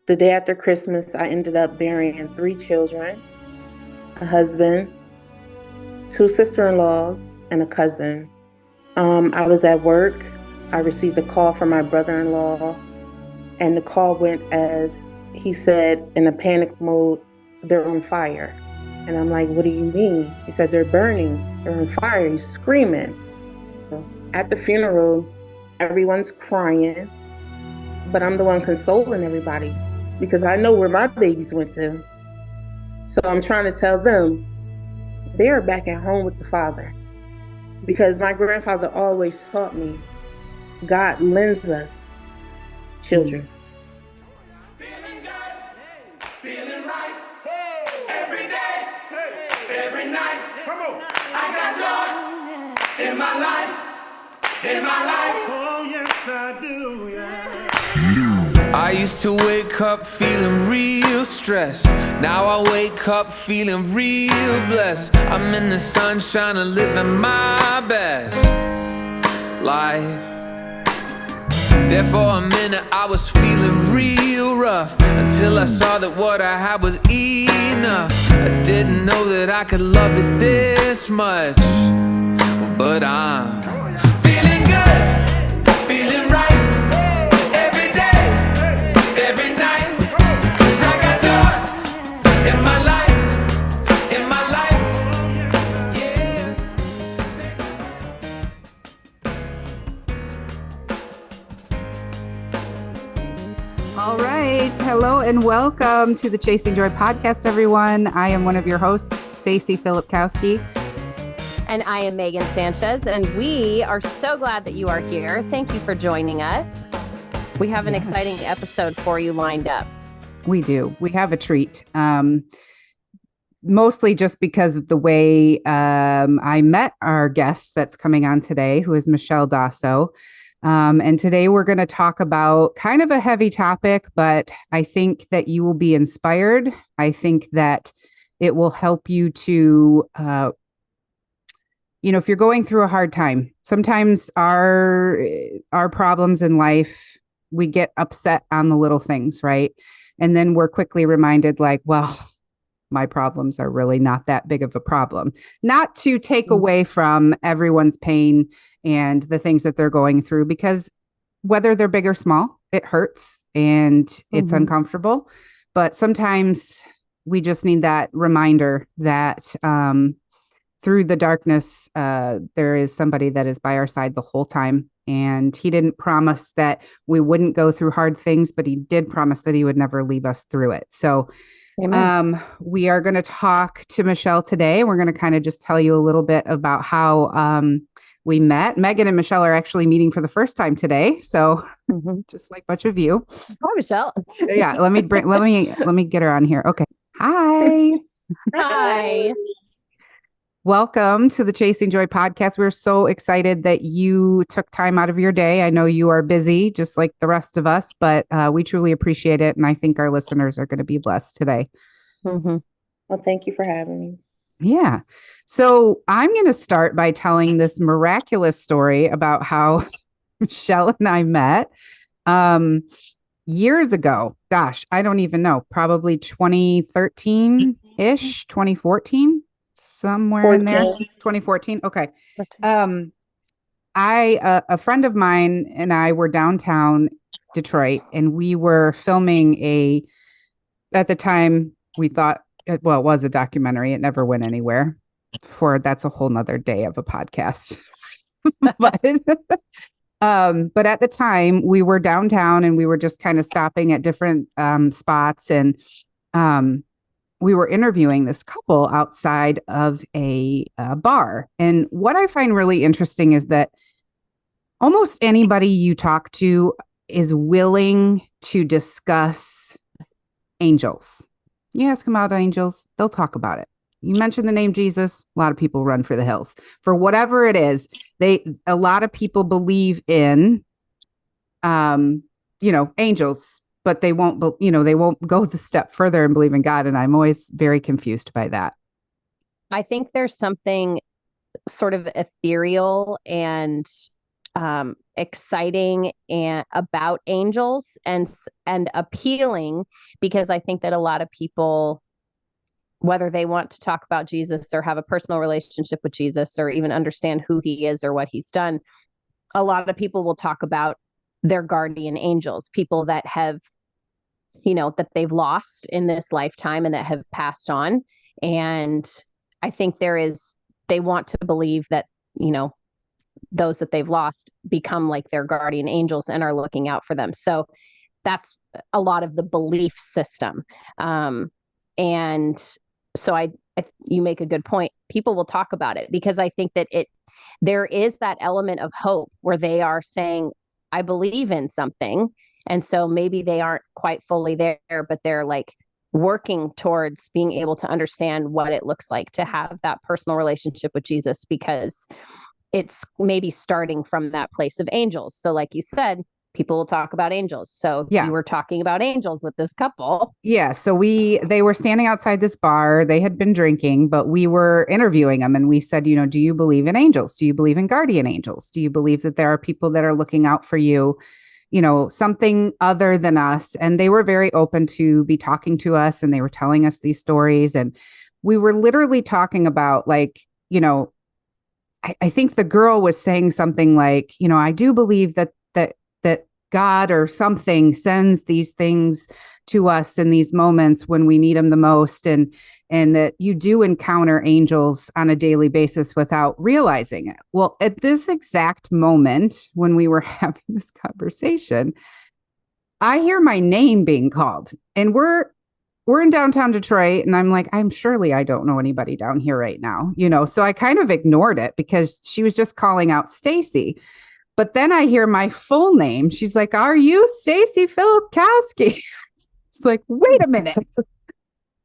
The day after Christmas, I ended up burying 3 children, a husband, 2 sister-in-laws, and a cousin. I was at work. I received a call from my brother-in-law, and the call went as he said in a panic mode, "They're on fire." And I'm like, "What do you mean?" He said, "They're burning. They're on fire." He's screaming. At the funeral, everyone's crying, but I'm the one consoling everybody because I know where my babies went to. So I'm trying to tell them they are back at home with the Father because my grandfather always taught me God lends us children. Feeling good, feeling right, every day, every night. Come on. I got joy in my life, in my life. Oh yes I do, yeah. I used to wake up feeling real stressed. Now I wake up feeling real blessed. I'm in the sunshine and living my best life. There for a minute I was feeling real rough, until I saw that what I had was enough. I didn't know that I could love it this much, but I'm feeling good, feeling right, every day, every night. Cause I got joy in my life, yeah. All right. Hello and welcome to the Chasing Joy podcast, everyone. I am one of your hosts, Stacy Filipkowski. And I am Megan Sanchez, and we are so glad that you are here. Thank you for joining us. We have an exciting episode for you lined up. We do. We have a treat. Mostly just because of the way I met our guest that's coming on today, who is Michelle Dasso. And today we're going to talk about kind of a heavy topic, but I think that you will be inspired. I think that it will help you to, if you're going through a hard time, sometimes our problems in life, we get upset on the little things, right? And then we're quickly reminded like, well, my problems are really not that big of a problem. Not to take away from everyone's pain and the things that they're going through, because whether they're big or small, it hurts and it's uncomfortable. But sometimes we just need that reminder that through the darkness, there is somebody that is by our side the whole time. And he didn't promise that we wouldn't go through hard things, but he did promise that he would never leave us through it. So we are going to talk to Michelle today. We're going to kind of just tell you a little bit about how we met. Megan and Michelle are actually meeting for the first time today. So just like a bunch of you. Hi, Michelle. Yeah, let me get her on here. Okay. Hi. Hi. Welcome to the Chasing Joy podcast. We're so excited that you took time out of your day. I know you are busy, just like the rest of us, but we truly appreciate it. And I think our listeners are going to be blessed today. Well, thank you for having me. Yeah. So I'm going to start by telling this miraculous story about how Michelle and I met years ago. Gosh, I don't even know, probably 2013-ish, 2014. Somewhere in there, 2014. Okay. A friend of mine and I were downtown Detroit, and we were filming at the time we thought, it was a documentary. It never went anywhere. That's a whole nother day of a podcast. But at the time we were downtown and we were just kind of stopping at different spots, and we were interviewing this couple outside of a bar. And what I find really interesting is that almost anybody you talk to is willing to discuss angels. You ask them about angels, they'll talk about it. You mention the name Jesus, a lot of people run for the hills. For whatever it is, a lot of people believe in, angels, but they won't go the step further and believe in God. And I'm always very confused by that. I think there's something sort of ethereal and exciting and about angels and appealing, because I think that a lot of people, whether they want to talk about Jesus or have a personal relationship with Jesus or even understand who he is or what he's done, a lot of people will talk about their guardian angels, people that have, that they've lost in this lifetime and that have passed on. And I think they want to believe that, those that they've lost become like their guardian angels and are looking out for them. So that's a lot of the belief system. And so you make a good point. People will talk about it because I think that there is that element of hope where they are saying, I believe in something. And so maybe they aren't quite fully there, but they're like working towards being able to understand what it looks like to have that personal relationship with Jesus, because it's maybe starting from that place of angels. So like you said, people will talk about angels. So you were talking about angels with this couple. Yeah. So they were standing outside this bar. They had been drinking, but we were interviewing them and we said, do you believe in angels? Do you believe in guardian angels? Do you believe that there are people that are looking out for you, something other than us? And they were very open to be talking to us, and they were telling us these stories. And we were literally talking about I think the girl was saying something like, I do believe that God or something sends these things to us in these moments when we need them the most, and that you do encounter angels on a daily basis without realizing it. Well, at this exact moment when we were having this conversation, I hear my name being called, and we're in downtown Detroit, and I'm like, I don't know anybody down here right now, so I kind of ignored it because she was just calling out Stacy. But then I hear my full name. She's like, are you Stacy Filipkowski? It's like, wait a minute.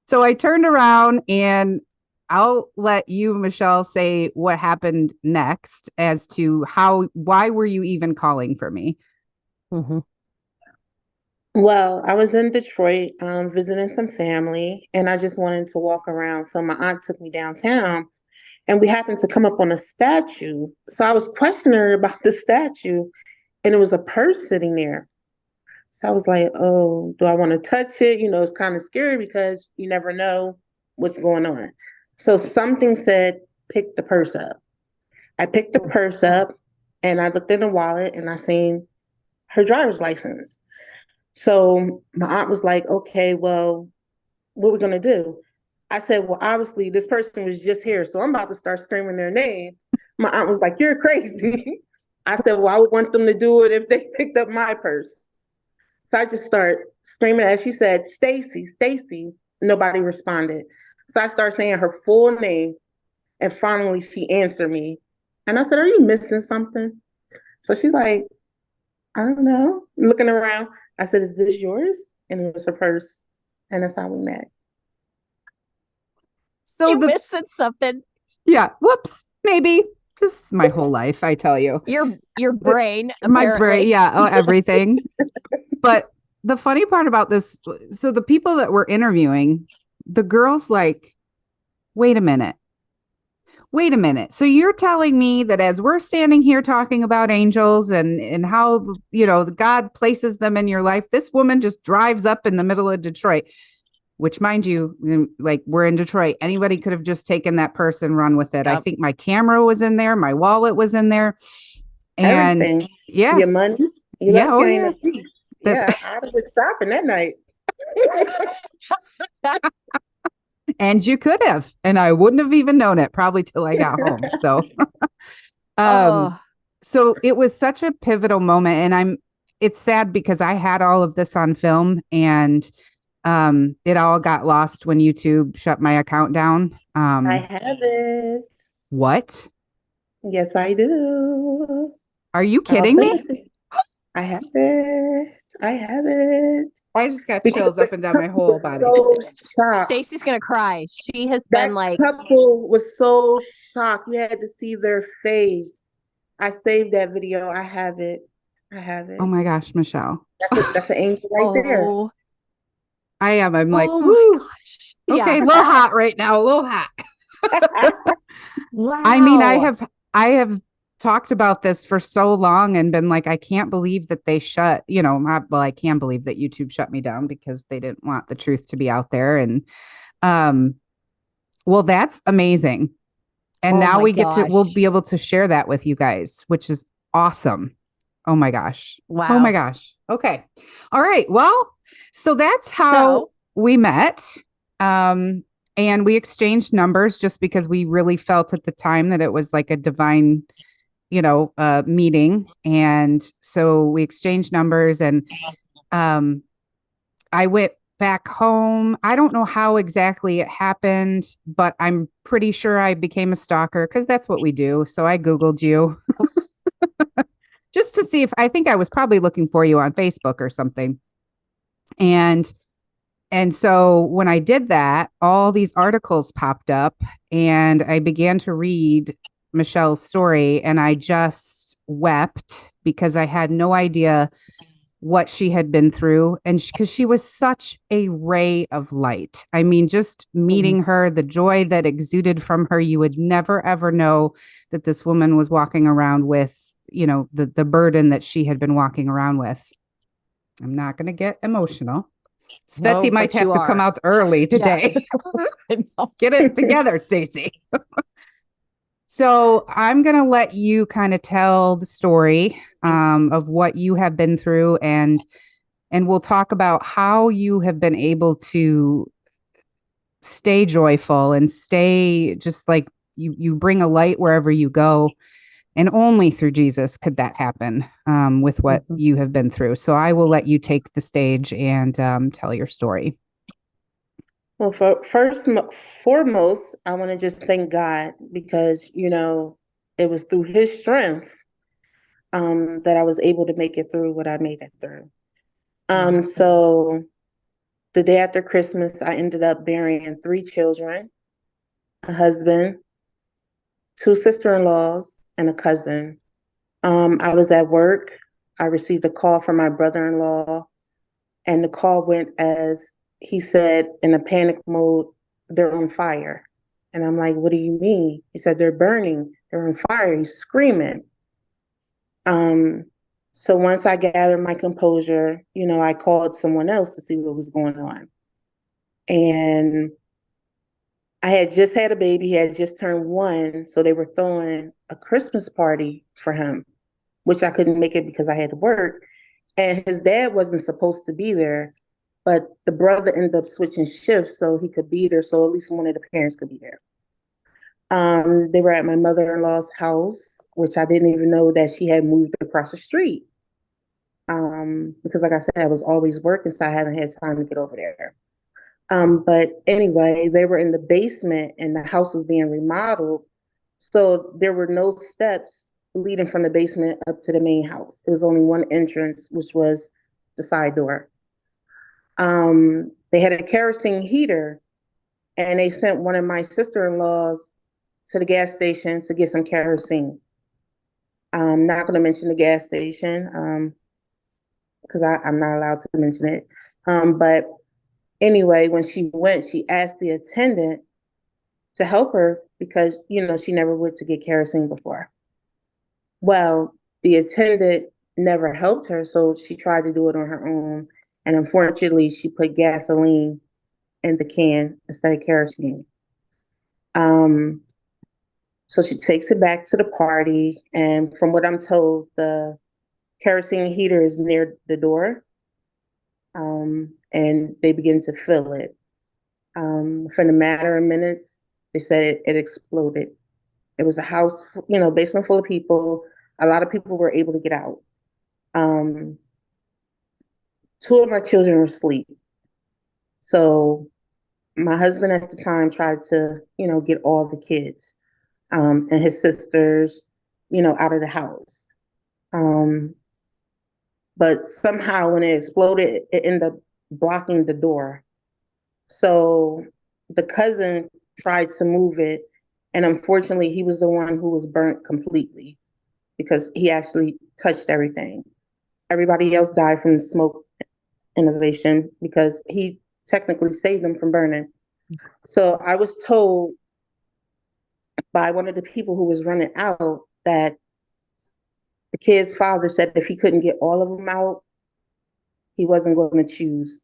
So I turned around, and I'll let you, Michelle, say what happened next as to why were you even calling for me? Mm-hmm. Well, I was in Detroit visiting some family, and I just wanted to walk around. So my aunt took me downtown, and we happened to come up on a statue. So I was questioning her about the statue, and it was a purse sitting there. So I was like, oh, do I want to touch it? It's kind of scary because you never know what's going on. So something said, pick the purse up. I picked the purse up, and I looked in the wallet, and I seen her driver's license. So my aunt was like, okay, well, what are we going to do? I said, well, obviously this person was just here, so I'm about to start screaming their name. My aunt was like, you're crazy. I said, well, I would want them to do it if they picked up my purse. So I just start screaming as she said, Stacy, Stacy. Nobody responded. So I started saying her full name, and finally she answered me. And I said, are you missing something? So she's like, I don't know. Looking around, I said, is this yours? And it was her purse. And that's how we met. So you missed something. Yeah. Whoops. Maybe. Just my whole life, I tell you. Your brain. My brain. Yeah. Oh, everything. But the funny part about this, so the people that we're interviewing, the girl's like, wait a minute. So you're telling me that as we're standing here talking about angels and how, God places them in your life, this woman just drives up in the middle of Detroit, which, mind you, like, we're in Detroit. Anybody could have just taken that purse and run with it. Yep. I think my camera was in there. My wallet was in there. And everything. Yeah. Your money. You yeah. Oh, yeah. Yeah. I was shopping that night. And you could have, and I wouldn't have even known it probably till I got home. So, so it was such a pivotal moment, and it's sad because I had all of this on film, and it all got lost when YouTube shut my account down. I have it. What? Yes, I do. Are you kidding me? I have it. I just got chills up and down my whole body. So shocked. Stacy's gonna cry. She has been like, couple was so shocked. You had to see their face. I saved that video. I have it. Oh my gosh, Michelle. That's an angel right there. I am. I'm like, oh my gosh. Okay, a little hot right now. A little hot. Wow. I mean, I have talked about this for so long and been like, I can't believe that they shut, I can believe that YouTube shut me down because they didn't want the truth to be out there. And well, that's amazing. And now we'll be able to share that with you guys, which is awesome. Oh my gosh. Wow. Oh my gosh. Okay. All right. Well, so that's how we met. And we exchanged numbers just because we really felt at the time that it was like a divine, meeting. And so we exchanged numbers, and I went back home. I don't know how exactly it happened, but I'm pretty sure I became a stalker because that's what we do. So I Googled you just to see if I think I was probably looking for you on Facebook or something. And so when I did that, all these articles popped up and I began to read Michelle's story, and I just wept because I had no idea what she had been through. And because she was such a ray of light. I mean, just meeting her, the joy that exuded from her, you would never, ever know that this woman was walking around with, the burden that she had been walking around with. I'm not going to get emotional. Sveti might have to come out early today. Yeah. Get it together, Stacey. So I'm going to let you kind of tell the story of what you have been through, and we'll talk about how you have been able to stay joyful and stay just like you bring a light wherever you go. And only through Jesus could that happen with what you have been through. So I will let you take the stage and tell your story. Well, foremost, I want to just thank God because, it was through his strength that I was able to make it through what I made it through. So the day after Christmas, I ended up burying 3 children, a husband, 2 sister-in-laws, and a cousin. I was at work. I received a call from my brother-in-law, and the call went as he said in a panic mode, "They're on fire." And I'm like, "What do you mean?" He said, "They're burning. They're on fire." He's screaming. So once I gathered my composure, I called someone else to see what was going on. And I had just had a baby. He had just turned 1. So they were throwing a Christmas party for him, which I couldn't make it because I had to work. And his dad wasn't supposed to be there, but the brother ended up switching shifts so he could be there. So at least one of the parents could be there. They were at my mother-in-law's house, which I didn't even know that she had moved across the street. Because like I said, I was always working, so I haven't had time to get over there. But anyway, they were in the basement and the house was being remodeled. So there were no steps leading from the basement up to the main house. There was only one entrance, which was the side door. They had a kerosene heater, and they sent one of my sister-in-laws to the gas station to get some kerosene. I'm not going to mention the gas station because I'm not allowed to mention it. But anyway, when she went, she asked the attendant to help her because, she never went to get kerosene before. Well, the attendant never helped her, so she tried to do it on her own. And unfortunately, she put gasoline in the can instead of kerosene. So she takes it back to the party. And from what I'm told, the kerosene heater is near the door. And they begin to fill it. For the matter of minutes, they said it exploded. It was a house, basement full of people. A lot of people were able to get out. 2 of my children were asleep. So my husband at the time tried to, get all the kids and his sisters, out of the house. But somehow when it exploded, it ended up blocking the door. So the cousin tried to move it. And unfortunately, he was the one who was burnt completely because he actually touched everything. Everybody else died from the smoke innovation because he technically saved them from burning. So I was told by one of the people who was running out that The kid's father said if he couldn't get all of them out, he wasn't going to choose.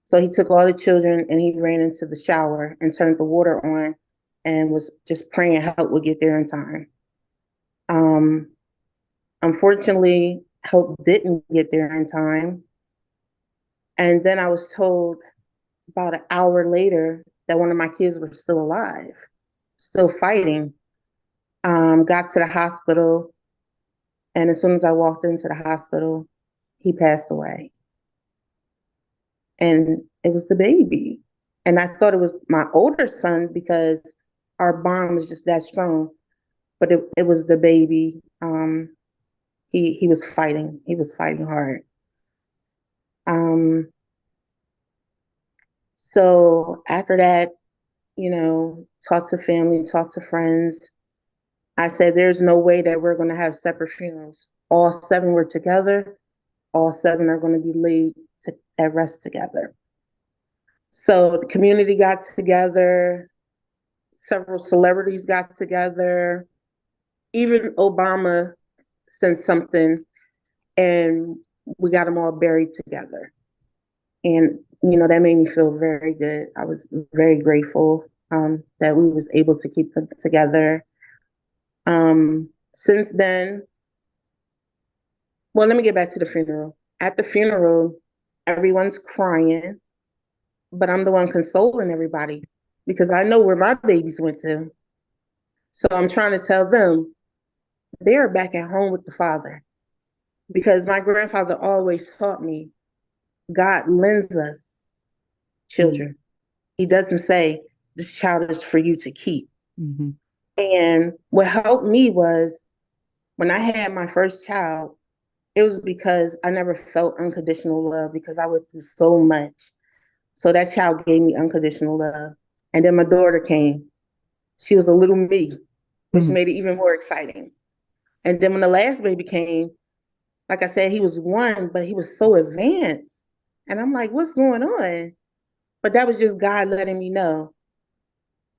So he took all the children and he ran into the shower and turned the water on and was just praying help would get there in time. Unfortunately, help didn't get there in time. And then I was told about an hour later that one of my kids was still alive, still fighting. Got to the hospital, and as soon as I walked into the hospital, he passed away. And it was the baby. And I thought it was my older son because our bond was just that strong. But it was the baby. He was fighting. He was fighting hard. So after that, talk to family, talk to friends. I said, there's no way that we're going to have separate funerals. All 7 were together. All 7 are going to be laid at rest together. So the community got together. Several celebrities got together. Even Obama sent something, and we got them all buried together. And, that made me feel very good. I was very grateful that we was able to keep them together. Since then, well, let me get back to the funeral. At the funeral, everyone's crying, but I'm the one consoling everybody because I know where my babies went to. So I'm trying to tell them they're back at home with the Father because my grandfather always taught me God lends us children. He doesn't say this child is for you to keep. Mm-hmm. And what helped me was when I had my first child, it was because I never felt unconditional love because I went through so much. So that child gave me unconditional love. And then my daughter came. She was a little me, which made it even more exciting. And then when the last baby came, like I said, he was 1, but he was so advanced. And I'm like, what's going on? But that was just God letting me know,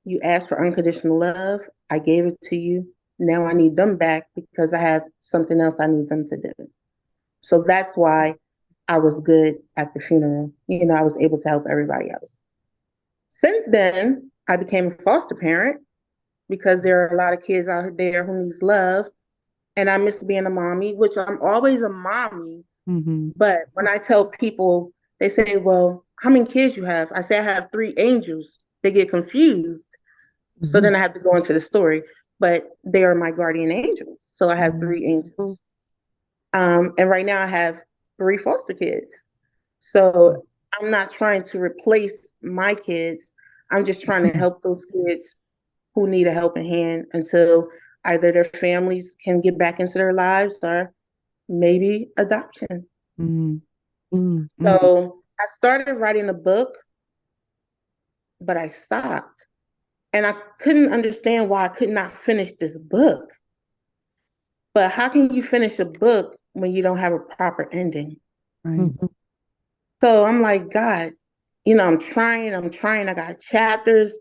you asked for unconditional love. I gave it to you. Now I need them back because I have something else I need them to do. So that's why I was good at the funeral. I was able to help everybody else. Since then, I became a foster parent because there are a lot of kids out there who needs love. And I miss being a mommy, which I'm always a mommy. Mm-hmm. But when I tell people, they say, well, how many kids you have? I say I have 3 angels. They get confused. Mm-hmm. So then I have to go into the story. But they are my guardian angels. So I have 3 angels. And right now I have 3 foster kids. So I'm not trying to replace my kids. I'm just trying to help those kids who need a helping hand until either their families can get back into their lives or maybe adoption. So I started writing a book, but I stopped. And I couldn't understand why I could not finish this book. But how can you finish a book when you don't have a proper ending? Right. So I'm like, God, I'm trying. I got chapters.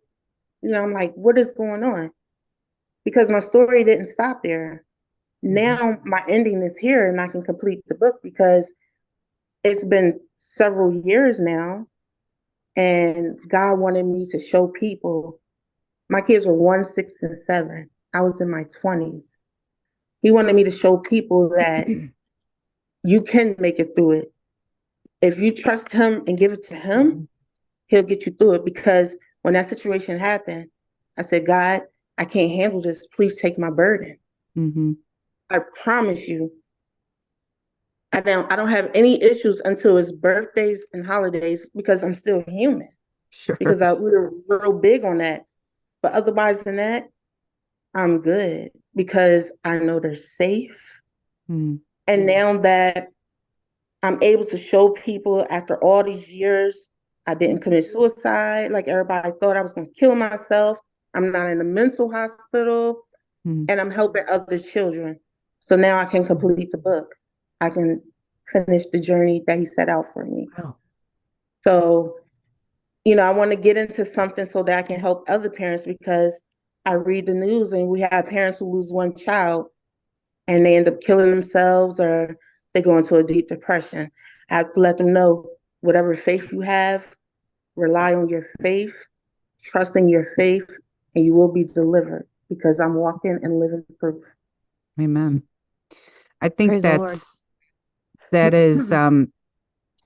I'm like, what is going on? Because my story didn't stop there. Now my ending is here and I can complete the book because it's been several years now. And God wanted me to show people. My kids were 1, 6, and 7. I was in my 20s. He wanted me to show people that you can make it through it. If you trust him and give it to him, he'll get you through it. Because when that situation happened, I said, God, I can't handle this. Please take my burden. I promise you, I don't have any issues until it's birthdays and holidays because I'm still human. Sure. Because we were real big on that. But otherwise than that, I'm good because I know they're safe. And now that I'm able to show people after all these years, I didn't commit suicide like everybody thought I was going to kill myself. I'm not in a mental hospital and I'm helping other children. So now I can complete the book. I can finish the journey that he set out for me. Wow. So, I want to get into something so that I can help other parents because I read the news and we have parents who lose one child and they end up killing themselves or they go into a deep depression. I have to let them know whatever faith you have, rely on your faith, trust in your faith, and you will be delivered because I'm walking and living proof. Amen. I think Praise the Lord. that is,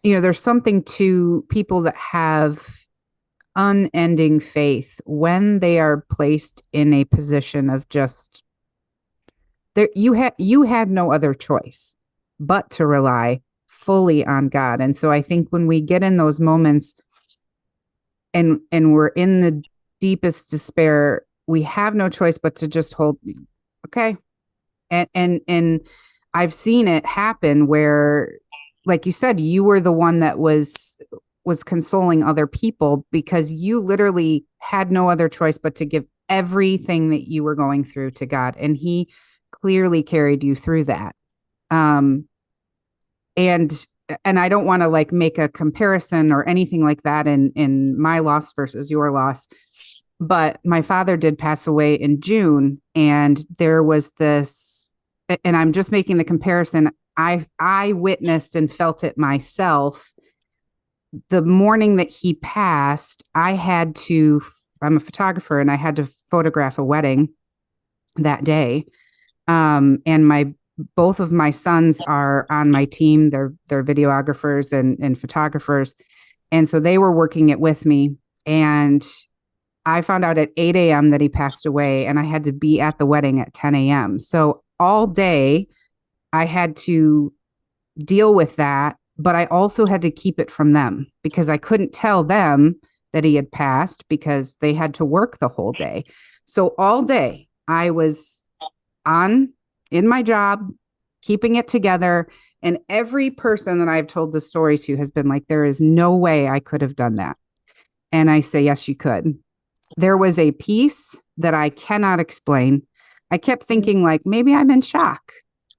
there's something to people that have unending faith when they are placed in a position of just there. You had no other choice but to rely fully on God. And so I think when we get in those moments and we're in the deepest despair, we have no choice but to just hold, okay. And I've seen it happen where, like you said, you were the one that was consoling other people because you literally had no other choice but to give everything that you were going through to God. And he clearly carried you through that. And I don't want to like make a comparison or anything like that in my loss versus your loss. But my father did pass away in June, and there was this, and I'm just making the comparison. I witnessed and felt it myself. The morning that he passed, I'm a photographer, and I had to photograph a wedding that day. And both of my sons are on my team. They're videographers and photographers. And so they were working it with me. And I found out at 8 a.m. that he passed away, and I had to be at the wedding at 10 a.m. So all day I had to deal with that, but I also had to keep it from them because I couldn't tell them that he had passed because they had to work the whole day. So all day I was in my job, keeping it together. And every person that I've told the story to has been like, there is no way I could have done that. And I say, yes, you could. There was a piece that I cannot explain. I kept thinking like, maybe I'm in shock.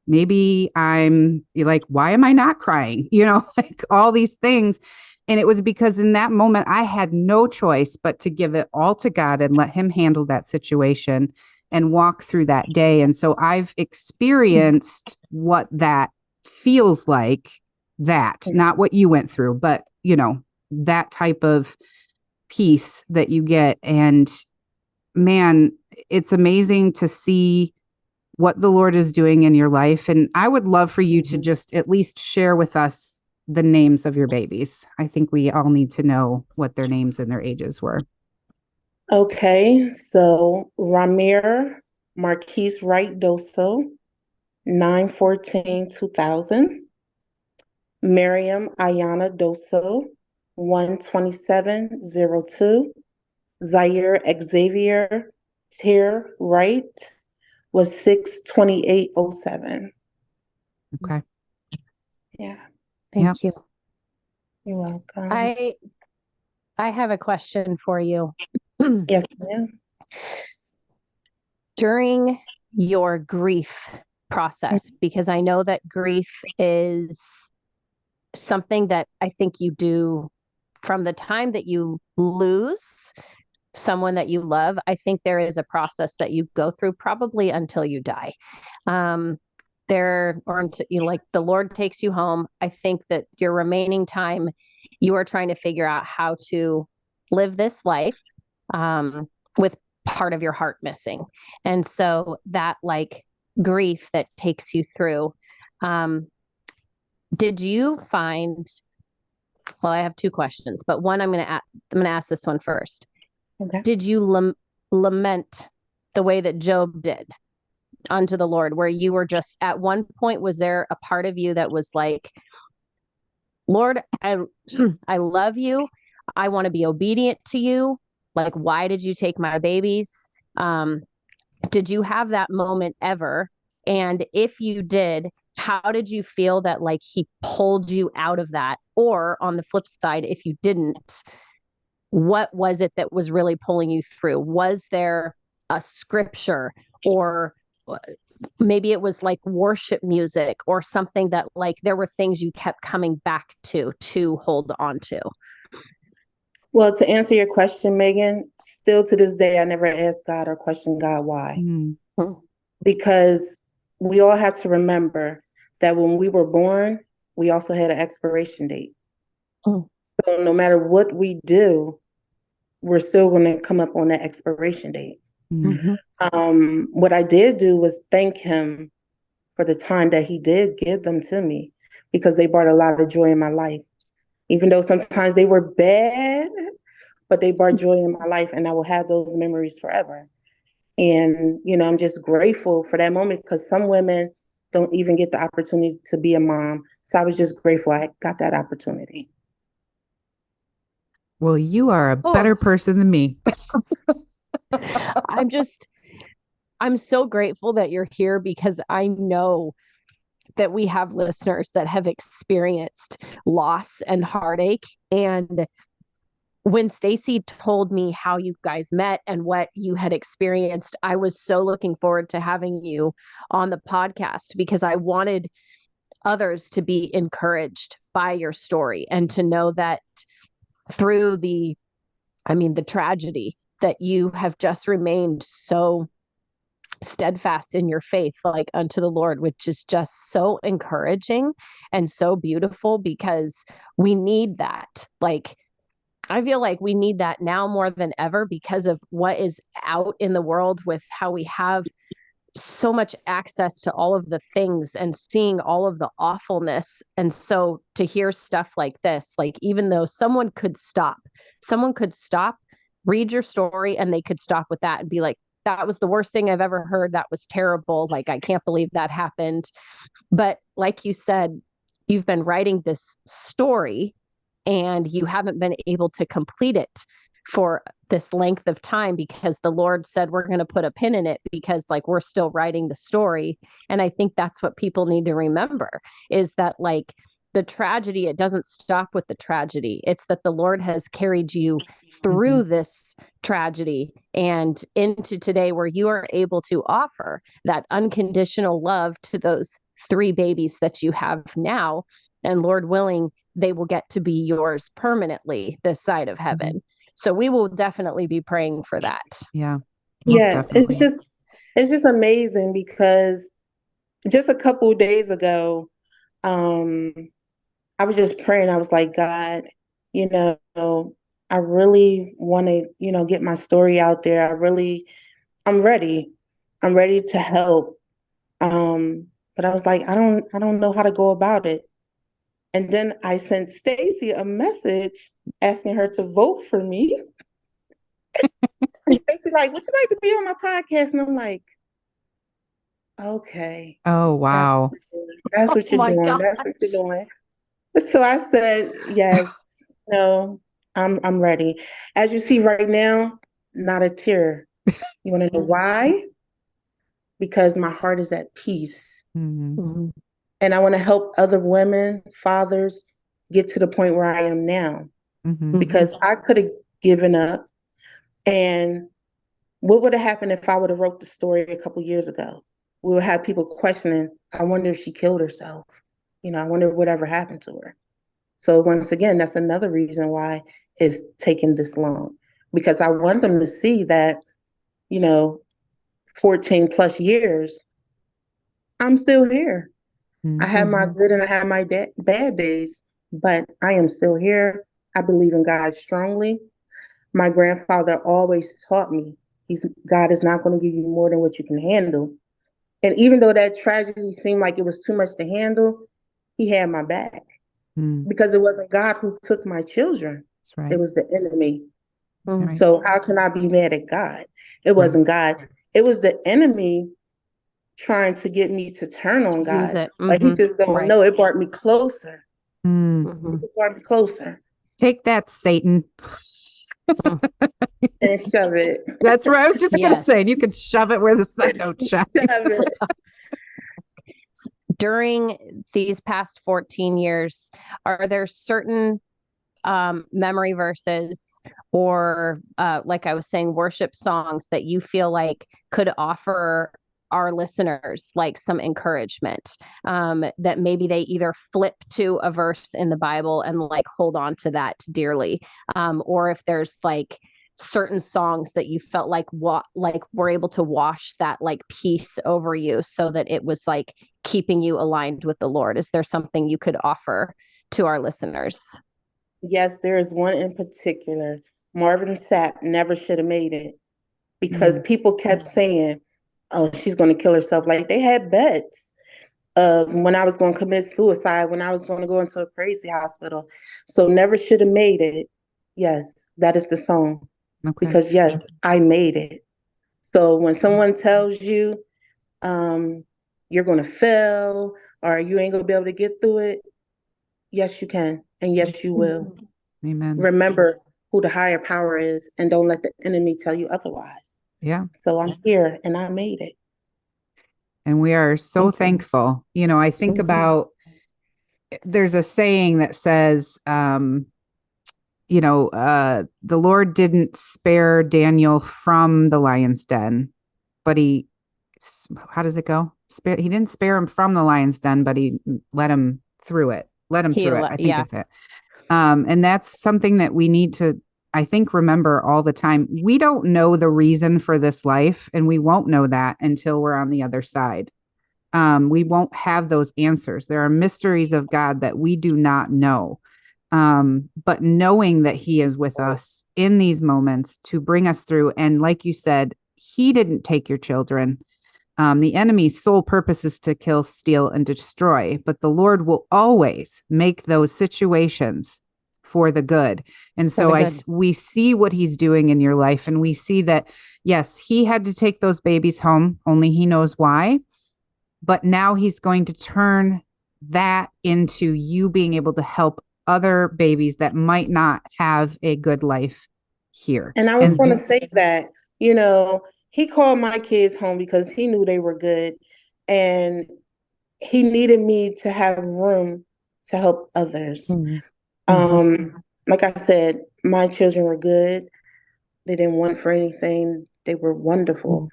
Maybe I'm like, why am I not crying? Like all these things. And it was because in that moment, I had no choice but to give it all to God and let him handle that situation and walk through that day. And so I've experienced what that feels like, not what you went through, but, that type of peace that you get. And man, it's amazing to see what the Lord is doing in your life. And I would love for you to just at least share with us the names of your babies. I think we all need to know what their names and their ages were. Okay, so Ramir Marquise Wright Doso, 9/14/2000. Miriam Ayana Doso, 1/27/02. Zaire Xavier Tier Wright was 6/28/07. Okay. Yeah. Thank you. You're welcome. I have a question for you. Yes, ma'am. During your grief process, because I know that grief is something that I think you do from the time that you lose someone that you love. I think there is a process that you go through probably until you die. Like the Lord takes you home. I think that your remaining time, you are trying to figure out how to live this life with part of your heart missing. And so that like grief that takes you through, did you find, well, I have two questions, but one, I'm going to ask this one first. Okay. Did you lament the way that Job did unto the Lord, where you were just at one point, was there a part of you that was like, Lord, I love you. I want to be obedient to you. Like, why did you take my babies? Did you have that moment ever? And if you did, how did you feel that like he pulled you out of that? Or on the flip side, if you didn't, what was it that was really pulling you through? Was there a scripture, or maybe it was like worship music or something that like there were things you kept coming back to hold on to? Well, to answer your question, Megan, still to this day, I never asked God or questioned God why. Mm-hmm. Because we all have to remember that when we were born, we also had an expiration date. Mm. So no matter what we do, we're still going to come up on that expiration date. Mm-hmm. What I did do was thank him for the time that he did give them to me, because they brought a lot of joy in my life. Even though sometimes they were bad, but they brought joy in my life, and I will have those memories forever. And, I'm just grateful for that moment, because some women don't even get the opportunity to be a mom. So I was just grateful I got that opportunity. Well, you are a better Oh, person than me. I'm so grateful that you're here, because I know that we have listeners that have experienced loss and heartache. And when Stacy told me how you guys met and what you had experienced, I was so looking forward to having you on the podcast, because I wanted others to be encouraged by your story and to know that through the tragedy, that you have just remained so steadfast in your faith, like unto the Lord, which is just so encouraging and so beautiful, because we need that. Like, I feel like we need that now more than ever, because of what is out in the world, with how we have so much access to all of the things and seeing all of the awfulness. And so to hear stuff like this, like, even though someone could stop, read your story, and they could stop with that and be like, that was the worst thing I've ever heard. That was terrible. Like, I can't believe that happened. But like you said, you've been writing this story and you haven't been able to complete it for this length of time, because the Lord said, we're going to put a pin in it, because like, we're still writing the story. And I think that's what people need to remember, is that like, the tragedy, it doesn't stop with the tragedy. It's that the Lord has carried you through this tragedy and into today, where you are able to offer that unconditional love to those 3 babies that you have now. And Lord willing, they will get to be yours permanently this side of heaven. So we will definitely be praying for that. Yeah, most Yeah, definitely. it's just amazing, because just a couple of days ago, um, I was just praying. I was like, God, you know, I really want to, get my story out there. I'm ready. I'm ready to help. But I was like, I don't know how to go about it. And then I sent Stacy a message asking her to vote for me. And Stacy like, would you like to be on my podcast? And I'm like, okay, Oh, that's wow. that's Oh what you're my doing. God. That's what you're doing. So I said, yes, no, I'm ready. As you see right now, not a tear. You want to know why? Because my heart is at peace. Mm-hmm. Mhm. And I want to help other women, fathers, get to the point where I am now. Mm-hmm. Because I could have given up. And what would have happened if I would have wrote the story a couple years ago? We would have people questioning, I wonder if she killed herself. I wonder whatever happened to her. So once again, that's another reason why it's taken this long, because I want them to see that, you know, 14 plus years, I'm still here. I Mm-hmm. have my good and I have my bad days, but I am still here. I believe in God strongly. My grandfather always taught me, God is not going to give you more than what you can handle. And even though that tragedy seemed like it was too much to handle, he had my back, Mm. because it wasn't God who took my children. That's right. It was the enemy. Right. So how can I be mad at God? It Right. wasn't God. It was the enemy trying to get me to turn on To use God. it. But he just don't Right. know. It brought me closer. Mm. Mhm. It brought me closer Take that, Satan. Mm. and shove it. That's what I was just going to say. You can Yes. shove it where the sun don't shine. Shove it. During these past 14 years, are there certain memory verses or, like I was saying, worship songs that you feel like could offer our listeners like some encouragement, that maybe they either flip to a verse in the Bible and like hold on to that dearly, or if there's like certain songs that you felt like were able to wash that like peace over you so that it was like keeping you aligned with the Lord? Is there something you could offer to our listeners? Yes, there is one in particular. Marvin Sapp never should have made it because people kept saying, "Oh, she's going to kill herself." Like they had bets when I was going to commit suicide, when I was going to go into a crazy hospital. So never should have made it. Yes, that is the song. Okay. Because yes, I made it. So when someone tells you you're going to fail or you ain't going to be able to get through it, yes, you can. And yes, you will. Amen. Remember who the higher power is and don't let the enemy tell you otherwise. Yeah. So I'm here and I made it. And we are so thankful. You know, I think about, there's a saying that says, the Lord didn't spare Daniel from the lion's den, but how does it go? He didn't spare him from the lion's den, but he let him through it. I think is it. And that's something that we need to, I think, remember all the time. We don't know the reason for this life, and we won't know that until we're on the other side. We won't have those answers. There are mysteries of God that we do not know. But knowing that he is with us in these moments to bring us through. And like you said, he didn't take your children. The enemy's sole purpose is to kill, steal, and destroy, but the Lord will always make those situations for the good. And so we see what he's doing in your life, and we see that, yes, he had to take those babies home, only he knows why. But now he's going to turn that into you being able to help other babies that might not have a good life here. And I was going to say that, he called my kids home because he knew they were good. And he needed me to have room to help others. Like I said, my children were good. They didn't want for anything. They were wonderful.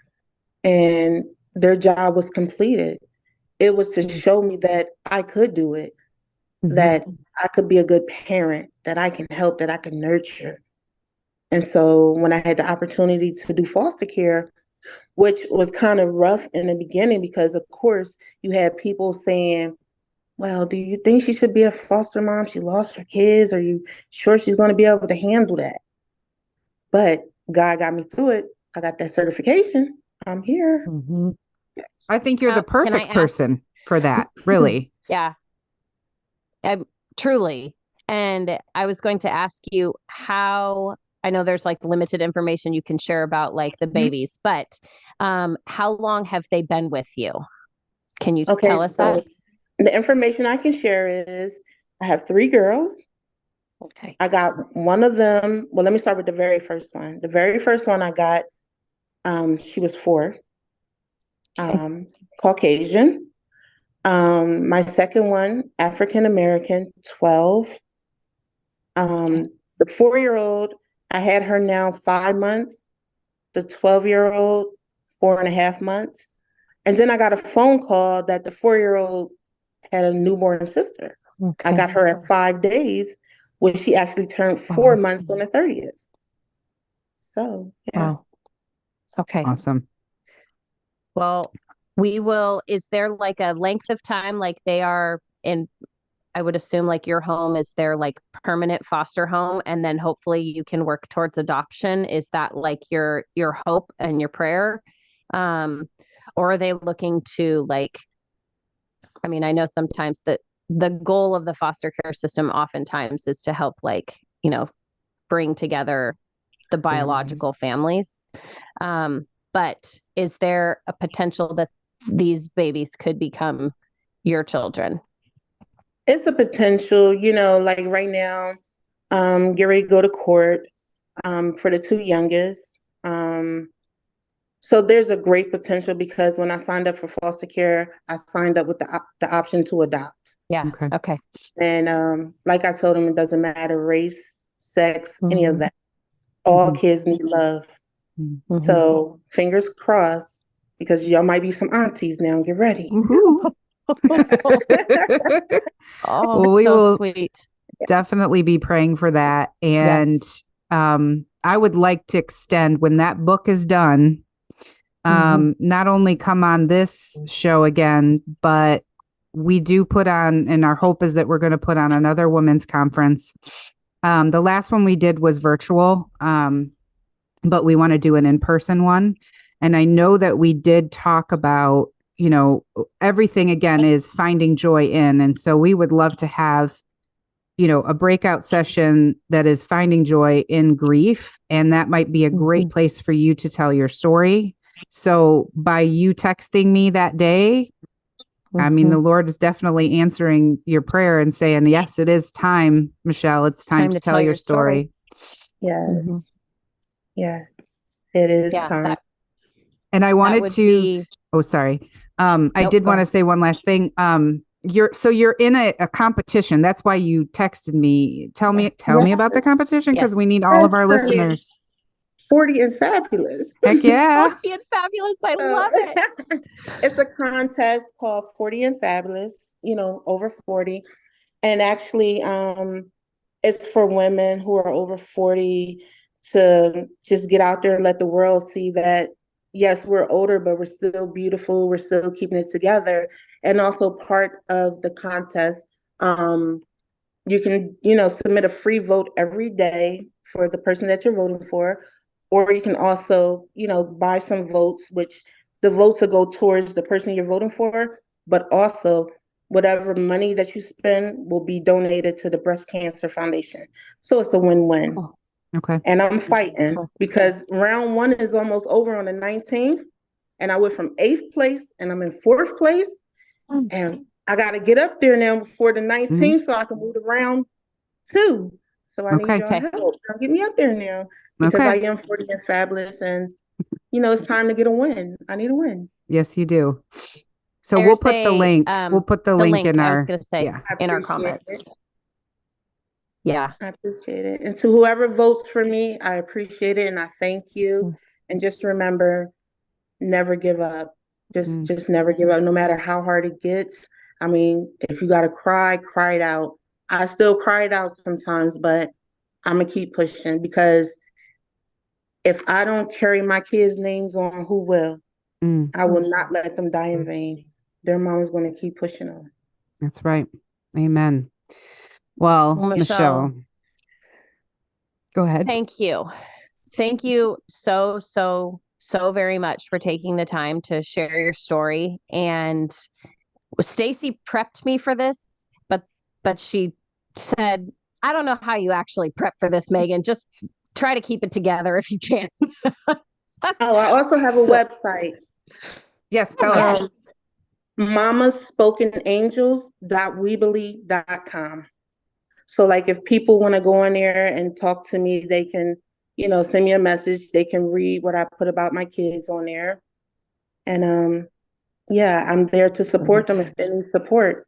And their job was completed. It was to show me that I could do it, that I could be a good parent, that I can help, that I can nurture. And so when I had the opportunity to do foster care, which was kind of rough in the beginning because, of course, you had people saying, well, do you think she should be a foster mom? She lost her kids. Are you sure she's going to be able to handle that? But God got me through it. I got that certification. I'm here. I think you're the perfect person for that, really. Yeah. Truly. And I was going to ask you how, I know there's like limited information you can share about like the babies, but how long have they been with you? Can you tell us that? The information I can share is I have 3 girls. Okay. I got one of them. Well, let me start with the very first one. The very first one I got, she was 4, Caucasian. My second one, African American, 12. The 4-year-old, I had her now 5 months. The 12-year-old, 4.5 months. And then I got a phone call that the 4-year-old had a newborn sister. I got her at 5 days when she actually turned 4 months on the 30th. So, yeah. Wow. Okay. Awesome. Well, is there like a length of time, like they are in, I would assume like your home is their like permanent foster home, and then hopefully you can work towards adoption. Is that like your hope and your prayer? Or are they looking to like, I mean, I know sometimes that the goal of the foster care system oftentimes is to help like, bring together the biological families. But is there a potential that these babies could become your children? It's a potential, like right now, get ready to go to court for the 2 youngest. So there's a great potential because when I signed up for foster care, I signed up with the option to adopt. Yeah. Okay. And like I told them, it doesn't matter race, sex, any of that. All kids need love. So fingers crossed, because y'all might be some aunties now. Get ready. Well, we will sweet. Definitely be praying for that. And I would like to extend when that book is done, not only come on this show again, but we do put on, and our hope is that we're going to put on another women's conference. The last one we did was virtual, but we want to do an in-person one. And I know that we did talk about, everything again is finding joy in. And so we would love to have, a breakout session that is finding joy in grief. And that might be a great place for you to tell your story. So by you texting me that day, I mean, the Lord is definitely answering your prayer and saying, yes, it is time, Michelle. It's time to tell your story. Yes. Yes, it is time. And I wanted to, sorry. I did want to say one last thing. You're in a competition. That's why you texted me. Tell me about the competition, because we need all of our listeners. 40 and Fabulous. Heck yeah. 40 and Fabulous. I love it. It's a contest called 40 and Fabulous, over 40. And actually, it's for women who are over 40 to just get out there and let the world see that, yes, we're older, but we're still beautiful. We're still keeping it together. And also part of the contest, you can, submit a free vote every day for the person that you're voting for. Or you can also, buy some votes, which the votes will go towards the person you're voting for, but also whatever money that you spend will be donated to the Breast Cancer Foundation. So it's a win-win. Oh, okay. And I'm fighting because round 1 is almost over on the 19th. And I went from 8th place and I'm in 4th place. And I got to get up there now before the 19th so I can move to round 2. So I need your help. Get me up there now because I am 40 and Fabulous. And, it's time to get a win. I need a win. Yes, you do. So we'll put the link. We'll put the link in our. I was going to say in our comments. Yeah, I appreciate it. And to whoever votes for me, I appreciate it and I thank you. And just remember, never give up. Just never give up, no matter how hard it gets. I mean, if you got to cry it out. I still cry it out sometimes, but I'm gonna keep pushing because if I don't carry my kids' names on, who will? I will not let them die in vain. Their mama's going to keep pushing on. That's right. Amen. Well, Michelle, go ahead. Thank you. Thank you so very much for taking the time to share your story. And Stacy prepped me for this, but she said, I don't know how you actually prep for this, Megan. Just try to keep it together if you can. I also have a website. Yes, tell us. mamaspokenangels.weebly.com. So like if people want to go on there and talk to me, they can, send me a message. They can read what I put about my kids on there. And I'm there to support them if they need support,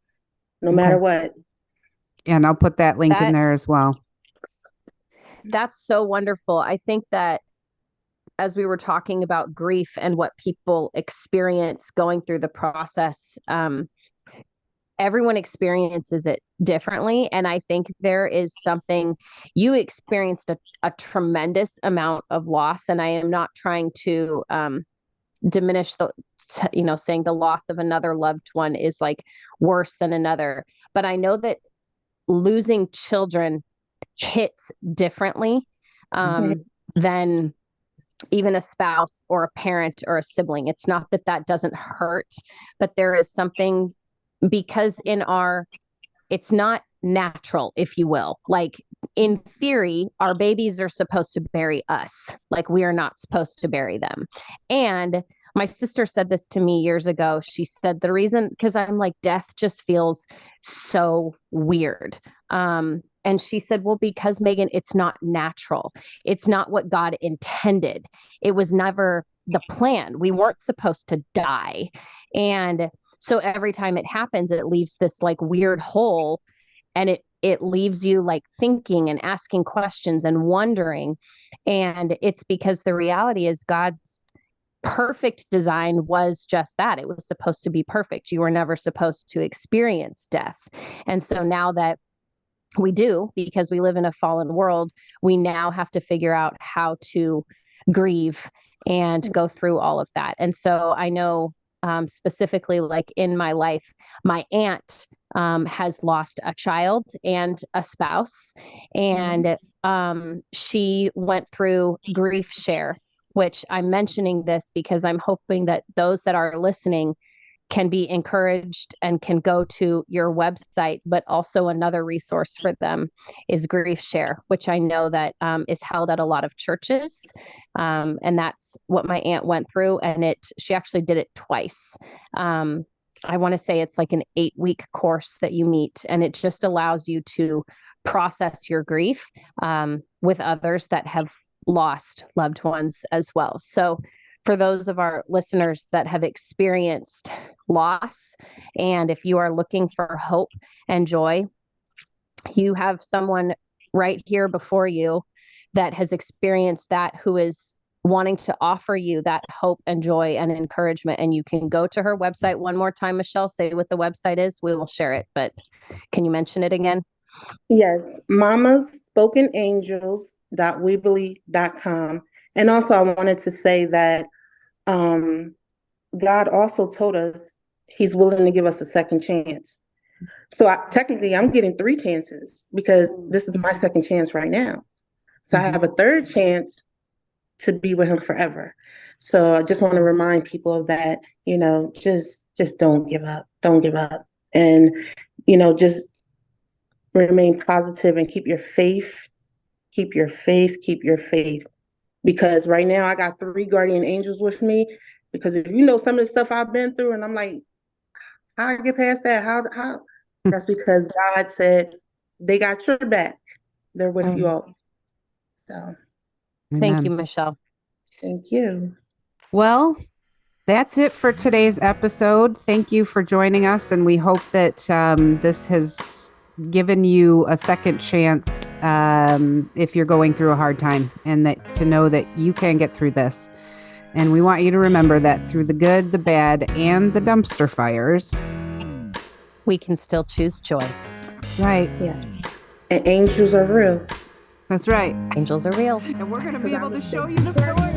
no matter what. And I'll put that link in there as well. That's so wonderful. I think that as we were talking about grief and what people experience going through the process, everyone experiences it differently. And I think there is something, you experienced a tremendous amount of loss. And I am not trying to diminish saying the loss of another loved one is like worse than another. But I know that losing children hits differently than even a spouse or a parent or a sibling. It's not that doesn't hurt, but there is something, because it's not natural, if you will. Like in theory, our babies are supposed to bury us. Like we are not supposed to bury them. And my sister said this to me years ago. She said the reason, because I'm like, death just feels so weird. And she said, well, because Megan, it's not natural. It's not what God intended. It was never the plan. We weren't supposed to die. And so every time it happens, it leaves this like weird hole, and it leaves you like thinking and asking questions and wondering. And it's because the reality is God's perfect design was just that. It was supposed to be perfect. You were never supposed to experience death. And so now that we do, because we live in a fallen world, we now have to figure out how to grieve and go through all of that. And so I know specifically, like in my life, my aunt has lost a child and a spouse, and she went through grief share, which I'm mentioning this because I'm hoping that those that are listening can be encouraged and can go to your website. But also another resource for them is Grief Share, which I know that is held at a lot of churches. And that's what my aunt went through. And she actually did it twice. I want to say it's like an 8-week course that you meet, and it just allows you to process your grief with others that have lost loved ones as well. So for those of our listeners that have experienced loss, and if you are looking for hope and joy, you have someone right here before you that has experienced that, who is wanting to offer you that hope and joy and encouragement. And you can go to her website one more time. Michelle, say what the website is. We will share it, but can you mention it again? Yes, mamasspokenangels.weebly.com. And also I wanted to say that God also told us he's willing to give us a second chance. So technically I'm getting 3 chances because this is my second chance right now. So I have a third chance to be with him forever. So I just want to remind people of that, just don't give up. Don't give up. And, just remain positive and keep your faith. Keep your faith. Keep your faith. Because right now I got 3 guardian angels with me. Because if you know some of the stuff I've been through, and I'm like, how I get past that? How? That's because God said they got your back. They're with you all. So thank you, Michelle. Thank you. Well, that's it for today's episode. Thank you for joining us, and we hope that this has given you a second chance if you're going through a hard time, and that to know that you can get through this. And we want you to remember that through the good, the bad, and the dumpster fires, we can still choose joy. That's right. Yeah. And angels are real. That's right. Angels are real. And we're going to be able to show you the story.